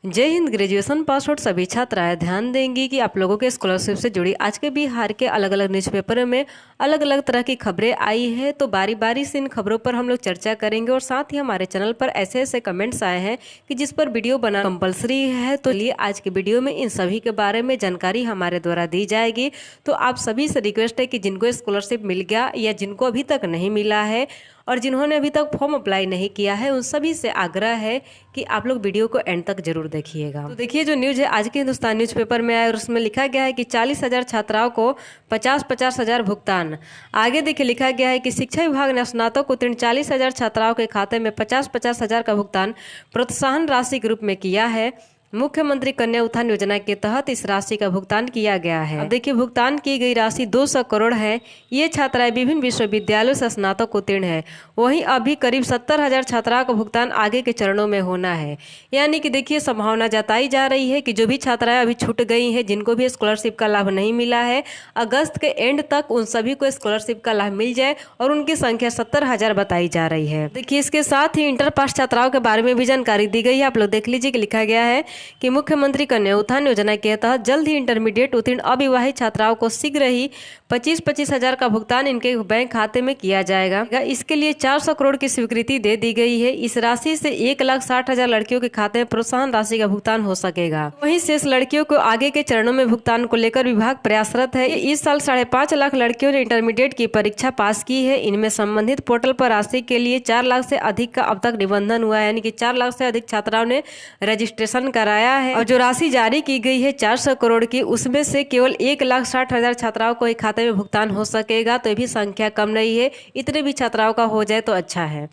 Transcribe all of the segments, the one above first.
जय Hind. Graduation pass out सभी छात्राएं ध्यान देंगी कि आप लोगों के स्कॉलरशिप से जुड़ी आज के बिहार के अलग अलग न्यूज़पेपर में अलग अलग तरह की खबरें आई है। तो बारी बारी से इन खबरों पर हम लोग चर्चा करेंगे और साथ ही हमारे चैनल पर ऐसे ऐसे कमेंट्स आए हैं कि जिस पर वीडियो बना कंपलसरी है। तो लिए आज के वीडियो में इन सभी के बारे में जानकारी हमारे द्वारा दी जाएगी। तो आप सभी से रिक्वेस्ट है कि जिनको स्कॉलरशिप मिल गया या जिनको अभी तक नहीं मिला है और जिन्होंने अभी तक फॉर्म अप्लाई नहीं किया है, उन सभी से आग्रह है कि आप लोग वीडियो को एंड तक जरूर देखिएगा। तो देखिए जो न्यूज है आज के हिंदुस्तान न्यूज़पेपर में आया और उसमें लिखा गया है कि 40,000 छात्राओं को 50,000 भुगतान। आगे देखिए लिखा गया है कि शिक्षा विभाग ने स्नातक उत्तीर्ण 40,000 छात्राओं के खाते में 50,000 का भुगतान प्रोत्साहन राशि के रूप में किया है। मुख्यमंत्री कन्या उत्थान योजना के तहत इस राशि का भुगतान किया गया है। अब देखिए भुगतान की गई राशि 200 करोड़ है। ये छात्राएं विभिन्न विश्वविद्यालयों से स्नातक उत्तीर्ण है। वहीं अभी करीब 70,000 छात्राओं का भुगतान आगे के चरणों में होना है। यानी कि देखिए संभावना जताई जा रही है कि जो भी छात्राएं अभी छूट गई हैं, जिनको भी स्कॉलरशिप का लाभ नहीं मिला है, अगस्त के एंड तक उन सभी को स्कॉलरशिप का लाभ मिल जाए और उनकी संख्या 70,000 बताई जा रही है। देखिए इसके साथ ही इंटर पास छात्राओं के बारे में भी जानकारी दी गई है। आप लोग देख लीजिए कि लिखा गया है कि मुख्यमंत्री कन्या उत्थान योजना के तहत जल्द ही इंटरमीडिएट उत्तीर्ण अविवाहित छात्राओं को शीघ्र ही 25-25 हजार का भुगतान इनके बैंक खाते में किया जाएगा। इसके लिए 400 करोड़ की स्वीकृति दे दी गई है। इस राशि से 1,60,000 लड़कियों के खाते में प्रोत्साहन राशि का भुगतान हो सकेगा। वहीं शेष लड़कियों को आगे के चरणों में भुगतान को लेकर विभाग प्रयासरत है। इस साल 5.5 लाख लड़कियों ने इंटरमीडिएट की परीक्षा पास की है। इनमें संबंधित पोर्टल पर राशि के लिए 4 लाख से अधिक का अब तक निबंधन हुआ है, यानी कि 4 लाख से अधिक छात्राओं ने रजिस्ट्रेशन कराया है। और जो राशि जारी की गई है 400 करोड़ की, उसमें से केवल 1,60,000 छात्राओं को एक खाते में भुगतान हो सकेगा। तो ये भी संख्या कम नहीं है, इतने भी छात्राओं का हो जाए तो अच्छा है।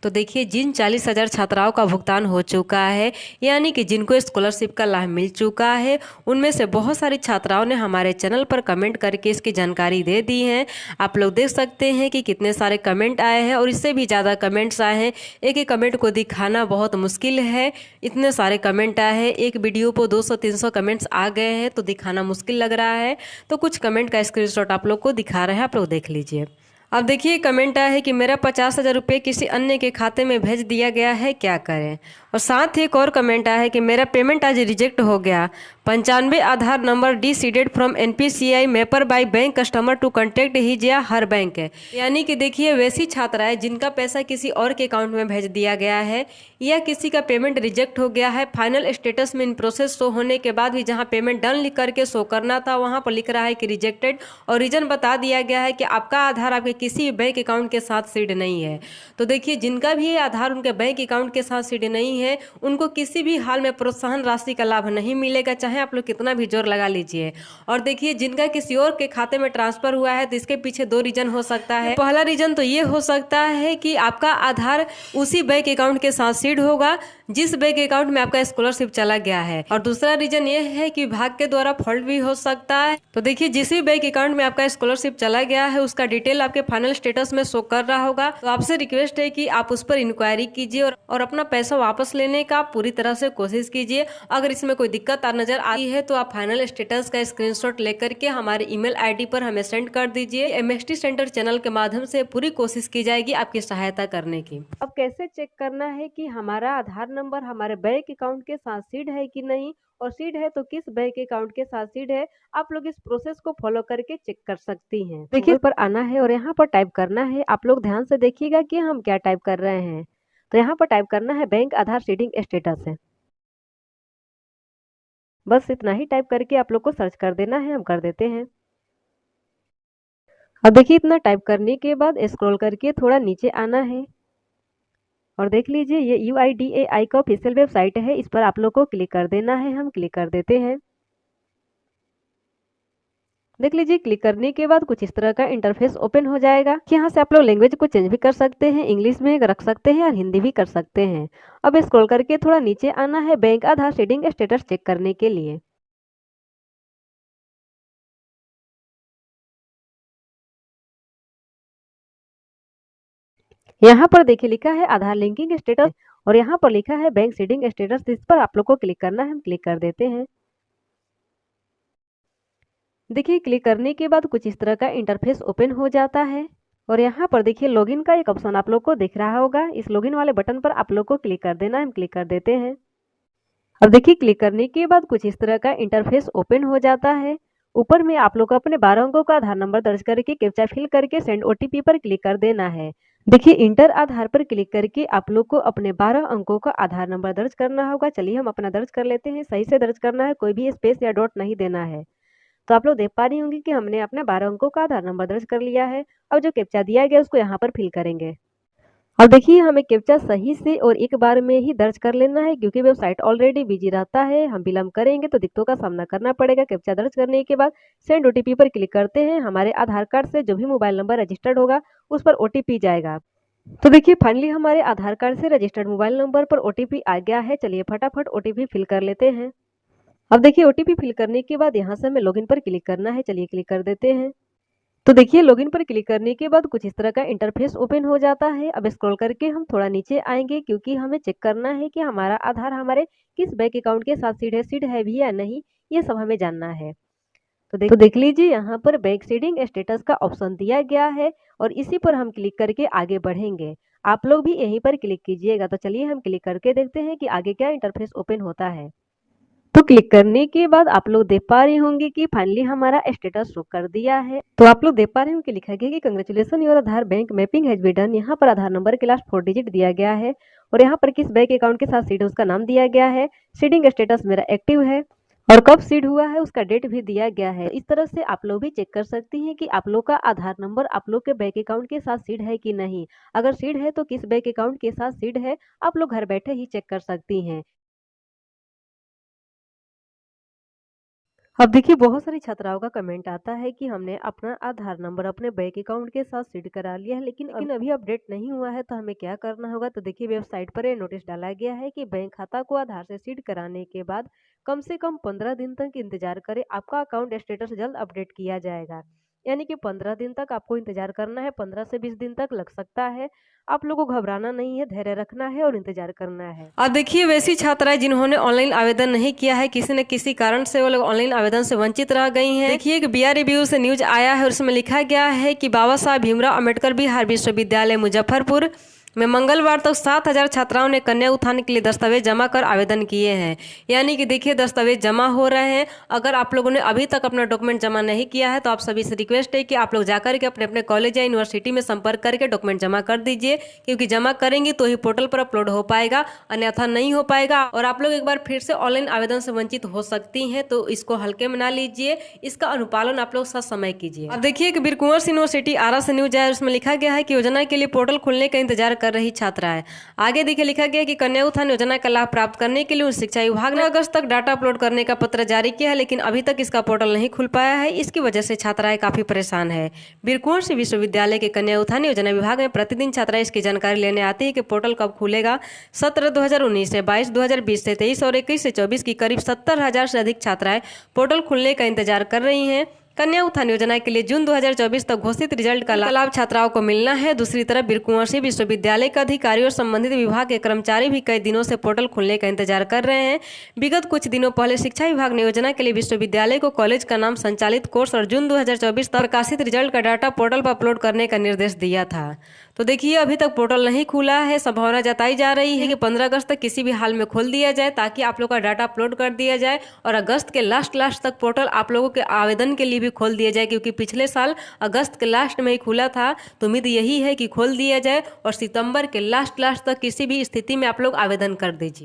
तो देखिए जिन 40,000 छात्राओं का भुगतान हो चुका है, यानी कि जिनको स्कॉलरशिप का लाभ मिल चुका है, उनमें से बहुत सारी छात्राओं ने हमारे चैनल पर कमेंट करके इसकी जानकारी दे दी है। आप लोग देख सकते हैं कि कितने सारे कमेंट आए हैं और इससे भी ज़्यादा कमेंट्स आए हैं। एक एक कमेंट को दिखाना बहुत मुश्किल है, इतने सारे कमेंट आए हैं। एक वीडियो पर 200-300 कमेंट्स आ गए हैं तो दिखाना मुश्किल लग रहा है। तो कुछ कमेंट का स्क्रीनशॉट आप लोग को दिखा रहे हैं, आप लोग देख लीजिए। अब देखिए कमेंट आया है कि मेरा 50,000 रुपये किसी अन्य के खाते में भेज दिया गया है, क्या करें। और साथ ही एक और कमेंट आया है कि मेरा पेमेंट आज रिजेक्ट हो गया। 95 Aadhaar number decided from NPCI mapper by bank customer to contact his या हर बैंक है। यानी कि देखिए वैसी छात्राएं जिनका पैसा किसी और के अकाउंट में भेज दिया गया है या किसी का पेमेंट रिजेक्ट हो गया है, फाइनल स्टेटस में इन प्रोसेस शो होने के बाद भी जहां पेमेंट डन लिख करके शो करना था वहां पर लिख रहा है कि रिजेक्टेड और रीजन बता दिया गया है कि आपका आधार आपके किसी भी बैंक अकाउंट के साथ सीड नहीं है। तो देखिए जिनका भी ये आधार उनके बैंक अकाउंट के साथ सीड नहीं है, उनको किसी भी हाल में प्रोत्साहन राशि का लाभ नहीं मिलेगा, चाहे आप लोग कितना भी जोर लगा लीजिए। और देखिए जिनका किसी और के खाते में ट्रांसफर हुआ है तो इसके पीछे 2 रीजन हो सकता है। पहला रीजन तो ये हो सकता है कि आपका आधार उसी बैंक अकाउंट के साथ सीड होगा जिस बैंक अकाउंट में आपका स्कॉलरशिप चला गया है, और दूसरा रीजन ये है कि विभाग के द्वारा फॉल्ट भी हो सकता है। तो देखिए जिस भी बैंक अकाउंट में आपका स्कॉलरशिप चला गया है उसका डिटेल आपके फाइनल स्टेटस में शो कर रहा होगा। तो आपसे रिक्वेस्ट है कि आप उस पर इंक्वायरी कीजिए और अपना पैसा वापस लेने का पूरी तरह से कोशिश कीजिए। अगर इसमें कोई दिक्कत नजर आई है तो आप फाइनल स्टेटस का स्क्रीनशॉट लेकर के हमारे ईमेल आईडी पर हमें सेंड कर दीजिए। MST सेंटर चैनल के माध्यम से पूरी कोशिश की जाएगी आपकी सहायता करने की। अब कैसे चेक करना है कि हमारा आधार नंबर हमारे बैंक अकाउंट के साथ सीड है कि नहीं, और सीड है तो किस बैंक अकाउंट के साथ सीड है, आप लोग इस प्रोसेस को फॉलो करके चेक कर सकती हैं। देखिए पर आना है और यहाँ पर टाइप करना है। आप लोग ध्यान से देखिएगा कि हम क्या टाइप कर रहे हैं। तो यहाँ पर टाइप करना है बैंक आधार सीडिंग स्टेटस है। बस इतना ही टाइप करके आप लोग को सर्च कर देना है, हम कर देते हैं। अब देखिए इतना टाइप करने के बाद स्क्रॉल करके थोड़ा नीचे आना है और देख लीजिए ये UIDAI का ऑफिशियल वेबसाइट है, इस पर आप लोग को क्लिक कर देना है। हम क्लिक कर देते हैं। देख लीजिए क्लिक करने के बाद कुछ इस तरह का इंटरफेस ओपन हो जाएगा। यहाँ से आप लोग लैंग्वेज को चेंज भी कर सकते हैं, इंग्लिश में रख सकते हैं और हिंदी भी कर सकते हैं। अब स्क्रॉल करके थोड़ा नीचे आना है बैंक आधार सीडिंग स्टेटस चेक करने के लिए। यहाँ पर देखिए लिखा है आधार लिंकिंग स्टेटस और यहाँ पर लिखा है बैंक सीडिंग स्टेटस, इस पर आप लोग को क्लिक करना है। हम क्लिक कर देते हैं। देखिए क्लिक करने के बाद कुछ इस तरह का इंटरफेस ओपन हो जाता है और यहाँ पर देखिए लॉगिन का एक ऑप्शन आप लोग को दिख रहा होगा। इस लॉगिन वाले बटन पर आप लोग को क्लिक कर देना है। हम क्लिक कर देते हैं। अब देखिए क्लिक करने के बाद कुछ इस तरह का इंटरफेस ओपन हो जाता है। ऊपर में आप लोग को अपने 12 अंकों का आधार नंबर दर्ज करके कैप्चा फिल करके सेंड ओटीपी पर क्लिक कर देना है। देखिए इंटर आधार पर क्लिक करके आप लोग को अपने 12 अंकों का आधार नंबर दर्ज करना होगा। चलिए हम अपना दर्ज कर लेते हैं। सही से दर्ज करना है, कोई भी स्पेस या डॉट नहीं देना है। तो आप लोग देख पा रही होंगी कि हमने अपने 12 अंकों का आधार नंबर दर्ज कर लिया है। अब जो कैप्चा दिया गया उसको यहाँ पर फिल करेंगे। अब देखिए हमें कैप्चा सही से और एक बार में ही दर्ज कर लेना है, क्योंकि वेबसाइट ऑलरेडी बिजी रहता है। हम विलंब करेंगे तो दिक्कतों का सामना करना पड़ेगा। कैप्चा दर्ज करने के बाद सेंड ओटीपी पर क्लिक करते हैं। हमारे आधार कार्ड से जो भी मोबाइल नंबर रजिस्टर्ड होगा उस पर ओटीपी जाएगा। तो देखिए फाइनली हमारे आधार कार्ड से रजिस्टर्ड मोबाइल नंबर पर ओटीपी आ गया है। चलिए फटाफट ओटीपी फिल कर लेते हैं। अब देखिए ओटीपी फिल करने के बाद यहाँ से हमें लॉगिन पर क्लिक करना है। चलिए क्लिक कर देते हैं। तो देखिए लॉगिन पर क्लिक करने के बाद कुछ इस तरह का इंटरफेस ओपन हो जाता है। अब स्क्रॉल करके हम थोड़ा नीचे आएंगे, क्योंकि हमें चेक करना है कि हमारा आधार हमारे किस बैंक अकाउंट के साथ सीड है भी या नहीं, ये सब हमें जानना है। तो देख लीजिए यहाँ पर बैंक सीडिंग स्टेटस का ऑप्शन दिया गया है और इसी पर हम क्लिक करके आगे बढ़ेंगे। आप लोग भी यहीं पर क्लिक कीजिएगा। तो चलिए हम क्लिक करके देखते हैं कि आगे क्या इंटरफेस ओपन होता है। तो क्लिक करने के बाद आप लोग देख पा रही होंगे कि फाइनली हमारा स्टेटस शो कर दिया है। तो आप लोग देख पा रहे होंगे कि लिखा गया कि congratulation your Aadhaar bank mapping has been done. यहाँ पर आधार नंबर के लास्ट 4 डिजिट दिया गया है और यहाँ पर किस बैंक अकाउंट के साथ सीड है उसका नाम दिया गया है। सीडिंग स्टेटस मेरा एक्टिव है और कब सीड हुआ है उसका डेट भी दिया गया है। इस तरह से आप लोग भी चेक कर सकती हैं कि आप लोग का आधार नंबर आप लोग के बैंक अकाउंट के साथ सीड है कि नहीं। अगर सीड है तो किस बैंक अकाउंट के साथ सीड है, आप लोग घर बैठे ही चेक कर सकती हैं। अब देखिए बहुत सारी छात्राओं का कमेंट आता है कि हमने अपना आधार नंबर अपने बैंक अकाउंट के साथ सीड करा लिया है, लेकिन अभी अपडेट नहीं हुआ है। तो हमें क्या करना होगा? तो देखिए वेबसाइट पर ये नोटिस डाला गया है कि बैंक खाता को आधार से सीड कराने के बाद कम से कम 15 दिन तक इंतजार करें। आपका अकाउंट स्टेटस जल्द अपडेट किया जाएगा। यानी कि 15 दिन तक आपको इंतजार करना है। 15 से 20 दिन तक लग सकता है। आप लोगों को घबराना नहीं है, धैर्य रखना है और इंतजार करना है। और देखिए वैसी छात्राएं जिन्होंने ऑनलाइन आवेदन नहीं किया है, किसी न किसी कारण से वो लोग ऑनलाइन आवेदन से वंचित रह गई हैं। देखिए एक बिया रिव्यू से न्यूज आया है, उसमें लिखा गया है कि बाबा साहब भीमराव अम्बेडकर बिहार विश्वविद्यालय मुजफ्फरपुर में मंगलवार तक 7,000 छात्राओं ने कन्या उत्थान के लिए दस्तावेज जमा कर आवेदन किए हैं। यानी कि देखिए दस्तावेज जमा हो रहे हैं। अगर आप लोगों ने अभी तक अपना डॉक्यूमेंट जमा नहीं किया है तो आप सभी से रिक्वेस्ट है कि आप लोग जाकर के अपने अपने कॉलेज या यूनिवर्सिटी में संपर्क करके डॉक्यूमेंट जमा कर दीजिए, क्योंकि जमा करेंगे तो ही पोर्टल पर अपलोड हो पाएगा, अन्यथा नहीं हो पाएगा और आप लोग एक बार फिर से ऑनलाइन आवेदन से वंचित हो सकती हैं। तो इसको हल्के में ना लीजिए, इसका अनुपालन आप लोग सच समय कीजिए। अब देखिए कि बीरकुंवर यूनिवर्सिटी आरा से न्यूज है, उसमें लिखा गया है कि योजना के लिए पोर्टल खुलने का इंतजार कर रही छात्राएं। आगे देखिए लिखा गया है कि कन्या उत्थान योजना का लाभ प्राप्त करने के लिए शिक्षा विभाग ने अगस्त तक डाटा अपलोड करने का पत्र जारी किया है, लेकिन अभी तक इसका पोर्टल नहीं खुल पाया है। इसकी वजह से छात्राएं काफी परेशान है। बीरकुंवर विश्वविद्यालय के कन्या उत्थान योजना विभाग में प्रतिदिन छात्राएं इसकी जानकारी लेने आती है कि पोर्टल कब खुलेगा। सत्र 2019 से 22, 2020 से 23 और 21 से 24 की करीब 70,000 से अधिक छात्राएं पोर्टल खुलने का इंतजार कर रही हैं। कन्या उत्थान योजना के लिए जून 2024 तक घोषित रिजल्ट का लाभ छात्राओं को मिलना है। दूसरी तरफ बीरकुंवर विश्वविद्यालय के अधिकारी और संबंधित विभाग के कर्मचारी भी कई दिनों से पोर्टल खुलने का इंतजार कर रहे हैं। विगत कुछ दिनों पहले शिक्षा विभाग ने योजना के लिए विश्वविद्यालय को कॉलेज का नाम, संचालित कोर्स और जून 2024 तक प्रकाशित रिजल्ट का डाटा पोर्टल पर अपलोड करने का निर्देश दिया था। तो देखिए अभी तक पोर्टल नहीं खुला है। संभावना जताई जा रही है कि 15 अगस्त तक किसी भी हाल में खोल दिया जाए, ताकि आप लोग का डाटा अपलोड कर दिया जाए और अगस्त के लास्ट तक पोर्टल आप लोगों के आवेदन के लिए भी खोल दिया जाए, क्योंकि पिछले साल अगस्त के लास्ट में ही खुला था। तो उम्मीद यही है कि खोल दिया जाए और सितंबर के लास्ट तक किसी भी स्थिति में आप लोग आवेदन कर दीजिए।